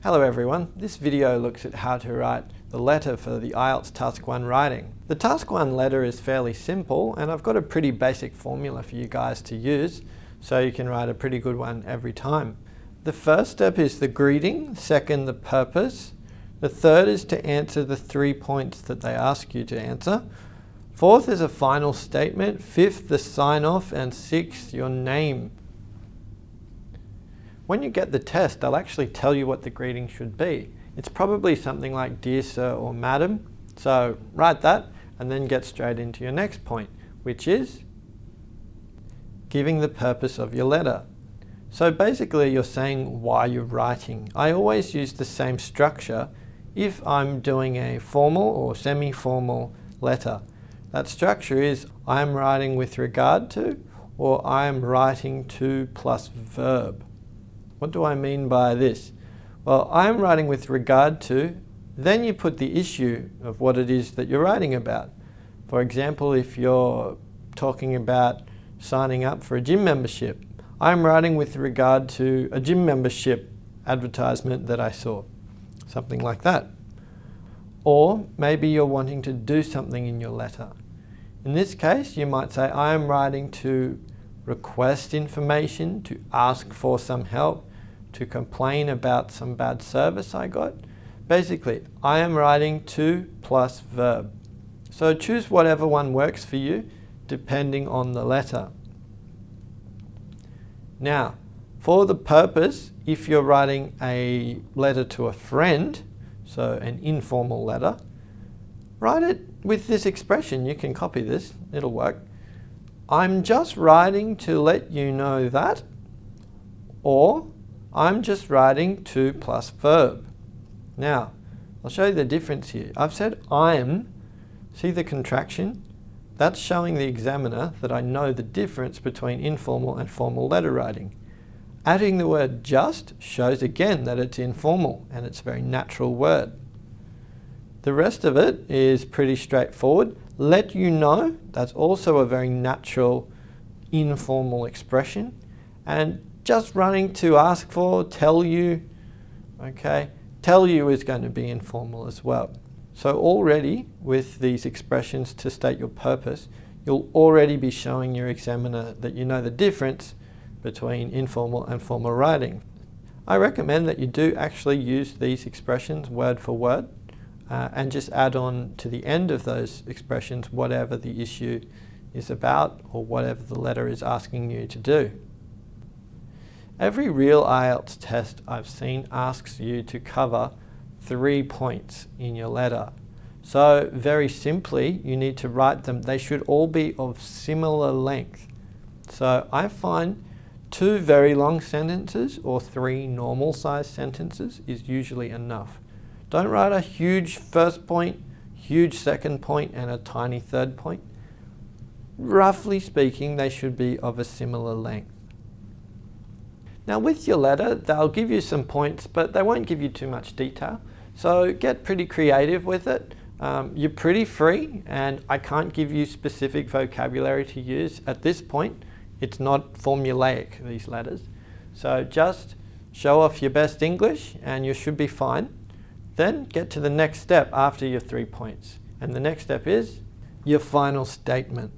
Hello everyone, this video looks at how to write the letter for the IELTS Task 1 writing. The Task 1 letter is fairly simple and I've got a pretty basic formula for you guys to use so you can write a pretty good one every time. The first step is the greeting, second the purpose, the third is to answer the 3 points that they ask you to answer, fourth is a final statement, fifth the sign off, and sixth your name. When you get the test, they'll actually tell you what the greeting should be. It's probably something like dear sir or madam. So write that and then get straight into your next point, which is giving the purpose of your letter. So basically you're saying why you're writing. I always use the same structure if I'm doing a formal or semi-formal letter. That structure is I am writing with regard to, or I am writing to plus verb. What do I mean by this? Well, I am writing with regard to, then you put the issue of what it is that you're writing about. For example, if you're talking about signing up for a gym membership, I'm writing with regard to a gym membership advertisement that I saw. Something like that. Or maybe you're wanting to do something in your letter. In this case, you might say, I am writing to request information, to ask for some help, to complain about some bad service I got. Basically, I am writing to plus verb. So choose whatever one works for you, depending on the letter. Now, for the purpose, if you're writing a letter to a friend, so an informal letter, write it with this expression. You can copy this, it'll work. I'm just writing to let you know that, or I'm just writing to plus verb. Now, I'll show you the difference here. I've said I'm, see the contraction? That's showing the examiner that I know the difference between informal and formal letter writing. Adding the word just shows again that it's informal and it's a very natural word. The rest of it is pretty straightforward. Let you know, that's also a very natural informal expression. And just running to ask for, tell you, okay, tell you is going to be informal as well. So already with these expressions to state your purpose, you'll already be showing your examiner that you know the difference between informal and formal writing. I recommend that you do actually use these expressions word for word and just add on to the end of those expressions whatever the issue is about or whatever the letter is asking you to do. Every real IELTS test I've seen asks you to cover 3 points in your letter. So very simply, you need to write them. They should all be of similar length. So I find 2 very long sentences or 3 normal sized sentences is usually enough. Don't write a huge first point, huge second point, and a tiny third point. Roughly speaking, they should be of a similar length. Now with your letter, they'll give you some points, but they won't give you too much detail. So get pretty creative with it. You're pretty free, and I can't give you specific vocabulary to use at this point. It's not formulaic, these letters. So just show off your best English and you should be fine. Then get to the next step after your 3 points. And the next step is your final statement.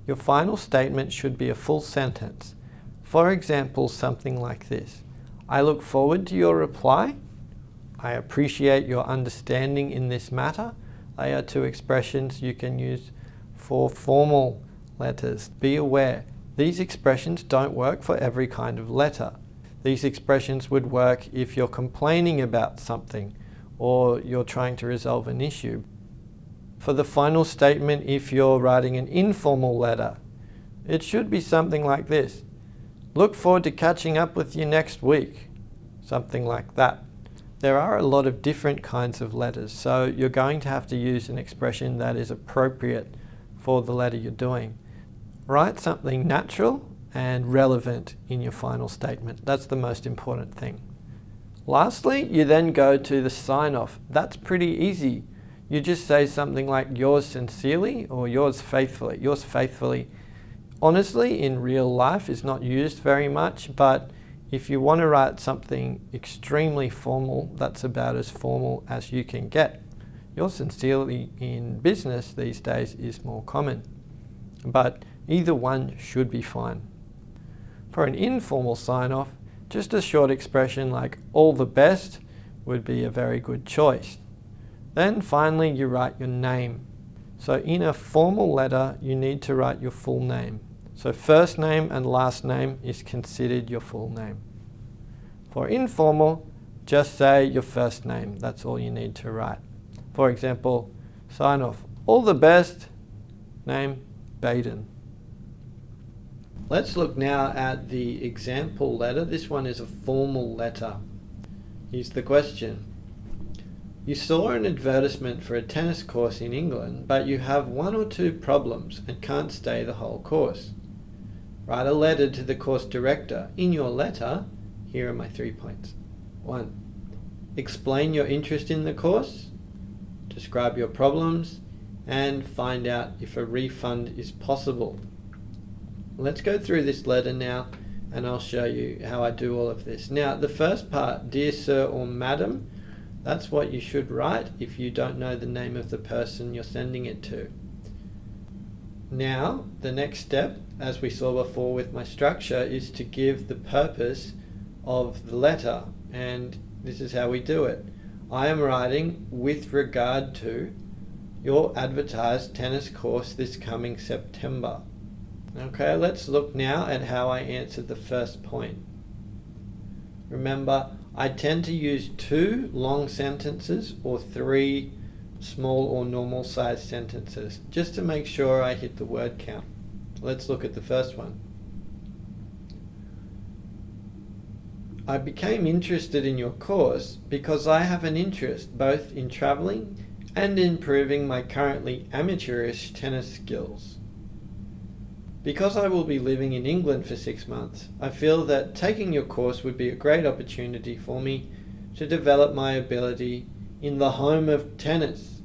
Your final statement should be a full sentence. For example, something like this. I look forward to your reply. I appreciate your understanding in this matter. They are 2 expressions you can use for formal letters. Be aware, these expressions don't work for every kind of letter. These expressions would work if you're complaining about something or you're trying to resolve an issue. For the final statement, if you're writing an informal letter, it should be something like this. Look forward to catching up with you next week. Something like that. There are a lot of different kinds of letters, so you're going to have to use an expression that is appropriate for the letter you're doing. Write something natural and relevant in your final statement. That's the most important thing. Lastly, you then go to the sign-off. That's pretty easy. You just say something like yours sincerely or yours faithfully. Yours faithfully, honestly, in real life is not used very much, but if you want to write something extremely formal, that's about as formal as you can get. Yours sincerely in business these days is more common, but either one should be fine. For an informal sign-off, just a short expression like all the best would be a very good choice. Then finally you write your name. So in a formal letter you need to write your full name. So first name and last name is considered your full name. For informal, just say your first name. That's all you need to write. For example, sign off, all the best, name, Baden. Let's look now at the example letter. This one is a formal letter. Here's the question. You saw an advertisement for a tennis course in England, but you have 1 or 2 problems and can't stay the whole course. Write a letter to the course director. In your letter, here are my 3 points. 1. Explain your interest in the course. Describe your problems and find out if a refund is possible. Let's go through this letter now and I'll show you how I do all of this. Now the first part, dear sir or madam, that's what you should write if you don't know the name of the person you're sending it to. Now the next step, as we saw before with my structure, is to give the purpose of the letter, and this is how we do it. I am writing with regard to your advertised tennis course this coming September. Okay, let's look now at how I answered the first point. Remember, I tend to use 2 long sentences or 3 small or normal size sentences just to make sure I hit the word count. Let's look at the first one. I became interested in your course because I have an interest both in traveling and improving my currently amateurish tennis skills. Because I will be living in England for 6 months, I feel that taking your course would be a great opportunity for me to develop my ability in the home of tennis.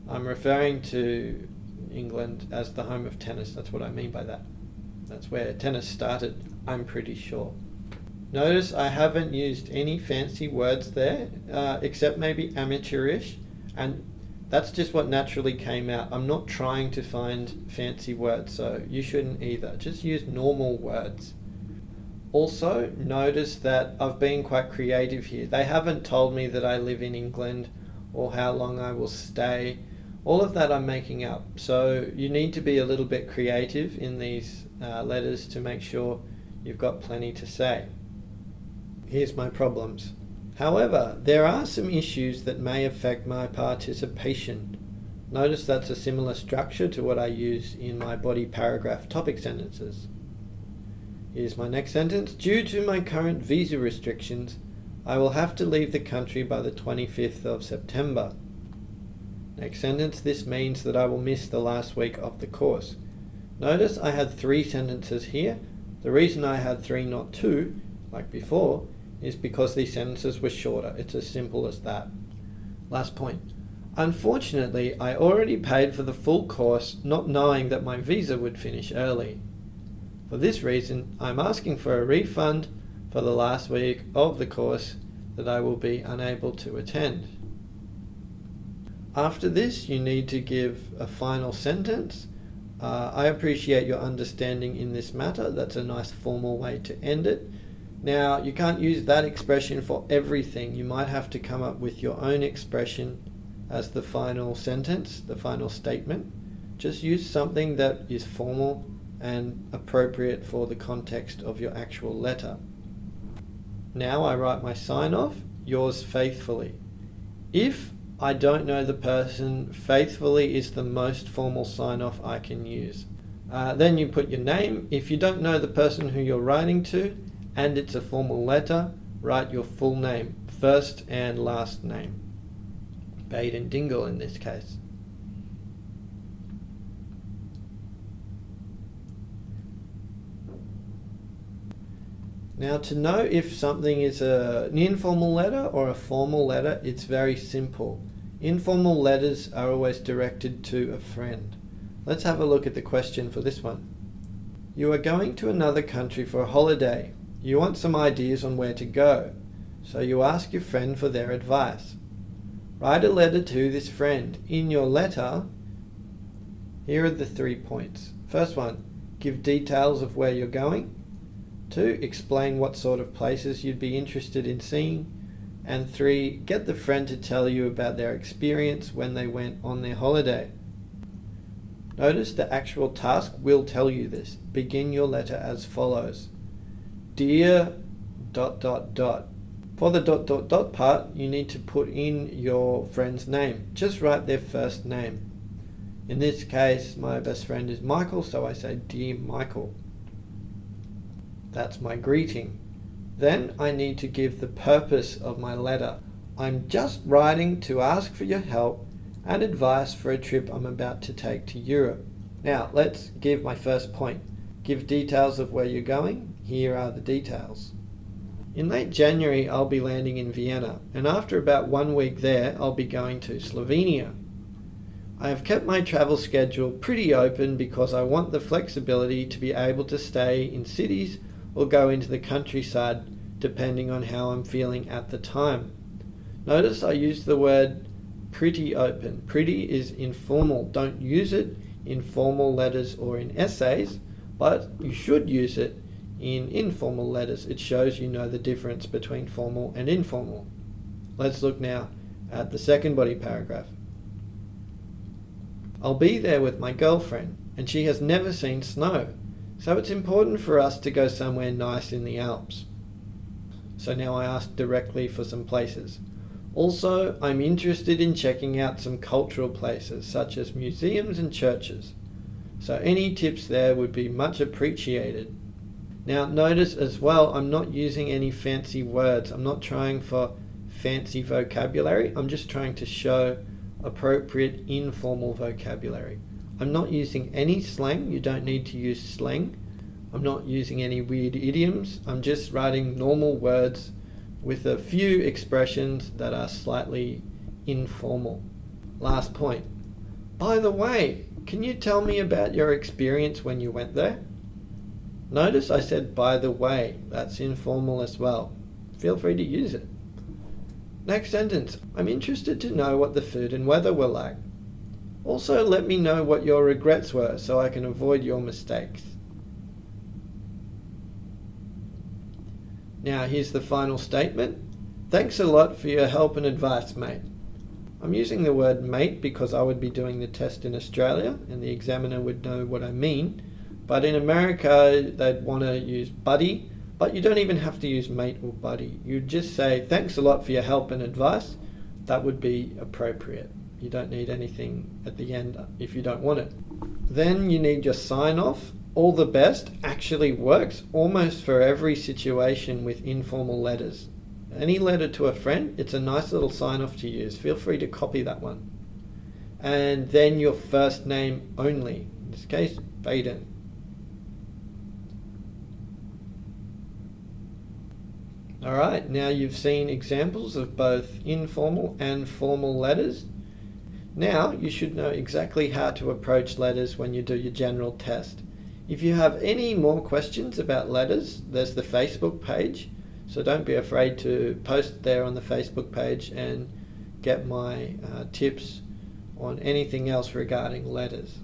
I'm referring to England as the home of tennis. That's what I mean by that. That's where tennis started, I'm pretty sure. Notice I haven't used any fancy words there, except maybe amateurish, and that's just what naturally came out. I'm not trying to find fancy words, so you shouldn't either. Just use normal words. Also, notice that I've been quite creative here. They haven't told me that I live in England or how long I will stay. All of that I'm making up. So you need to be a little bit creative in these letters to make sure you've got plenty to say. Here's my problems. However, there are some issues that may affect my participation. Notice that's a similar structure to what I use in my body paragraph topic sentences. Here's my next sentence. Due to my current visa restrictions, I will have to leave the country by the 25th of September. Next sentence, this means that I will miss the last week of the course. Notice I had 3 sentences here. The reason I had 3, not 2, like before, is because these sentences were shorter. It's as simple as that. Last point. Unfortunately, I already paid for the full course not knowing that my visa would finish early. For this reason, I'm asking for a refund for the last week of the course that I will be unable to attend. After this, you need to give a final sentence. I appreciate your understanding in this matter. That's a nice formal way to end it. Now, you can't use that expression for everything. You might have to come up with your own expression as the final sentence, the final statement. Just use something that is formal and appropriate for the context of your actual letter. Now I write my sign-off, yours faithfully. If I don't know the person, faithfully is the most formal sign-off I can use. Then you put your name. If you don't know the person who you're writing to, and it's a formal letter, write your full name, first and last name. Baden Dingle in this case. Now, to know if something is an informal letter or a formal letter, it's very simple. Informal letters are always directed to a friend. Let's have a look at the question for this one. You are going to another country for a holiday. You want some ideas on where to go, so you ask your friend for their advice. Write a letter to this friend. In your letter, here are the 3 points. First one, give details of where you're going. 2, explain what sort of places you'd be interested in seeing. And 3, get the friend to tell you about their experience when they went on their holiday. Notice the actual task will tell you this. Begin your letter as follows. Dear ... For the ... part, you need to put in your friend's name. Just write their first name. In this case, my best friend is Michael, so I say, Dear Michael. That's my greeting. Then I need to give the purpose of my letter. I'm just writing to ask for your help and advice for a trip I'm about to take to Europe. Now, let's give my first point. Give details of where you're going. Here are the details. In late January, I'll be landing in Vienna, and after about 1 week there, I'll be going to Slovenia. I have kept my travel schedule pretty open because I want the flexibility to be able to stay in cities or go into the countryside depending on how I'm feeling at the time. Notice I use the word pretty open. Pretty is informal. Don't use it in formal letters or in essays, but you should use it in informal letters. It shows you know the difference between formal and informal. Let's look now at the second body paragraph. I'll be there with my girlfriend, and she has never seen snow, so it's important for us to go somewhere nice in the Alps. So now I ask directly for some places. Also, I'm interested in checking out some cultural places, such as museums and churches. So any tips there would be much appreciated. Now notice as well, I'm not using any fancy words. I'm not trying for fancy vocabulary. I'm just trying to show appropriate informal vocabulary. I'm not using any slang. You don't need to use slang. I'm not using any weird idioms. I'm just writing normal words with a few expressions that are slightly informal. Last point. By the way, can you tell me about your experience when you went there? Notice I said by the way. That's informal as well. Feel free to use it. Next sentence. I'm interested to know what the food and weather were like. Also, let me know what your regrets were so I can avoid your mistakes. Now here's the final statement. Thanks a lot for your help and advice, mate. I'm using the word mate because I would be doing the test in Australia and the examiner would know what I mean. But in America, they'd want to use buddy, but you don't even have to use mate or buddy. You just say, thanks a lot for your help and advice. That would be appropriate. You don't need anything at the end if you don't want it. Then you need your sign off. All the best actually works almost for every situation with informal letters. Any letter to a friend, it's a nice little sign off to use. Feel free to copy that one. And then your first name only. In this case, Baden. Alright, now you've seen examples of both informal and formal letters. Now you should know exactly how to approach letters when you do your general test. If you have any more questions about letters, there's the Facebook page, so don't be afraid to post there on the Facebook page and get my tips on anything else regarding letters.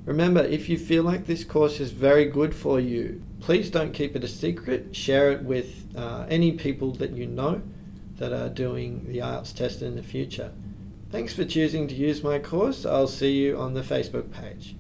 Remember, if you feel like this course is very good for you, please don't keep it a secret. Share it with any people that you know that are doing the IELTS test in the future. Thanks for choosing to use my course. I'll see you on the Facebook page.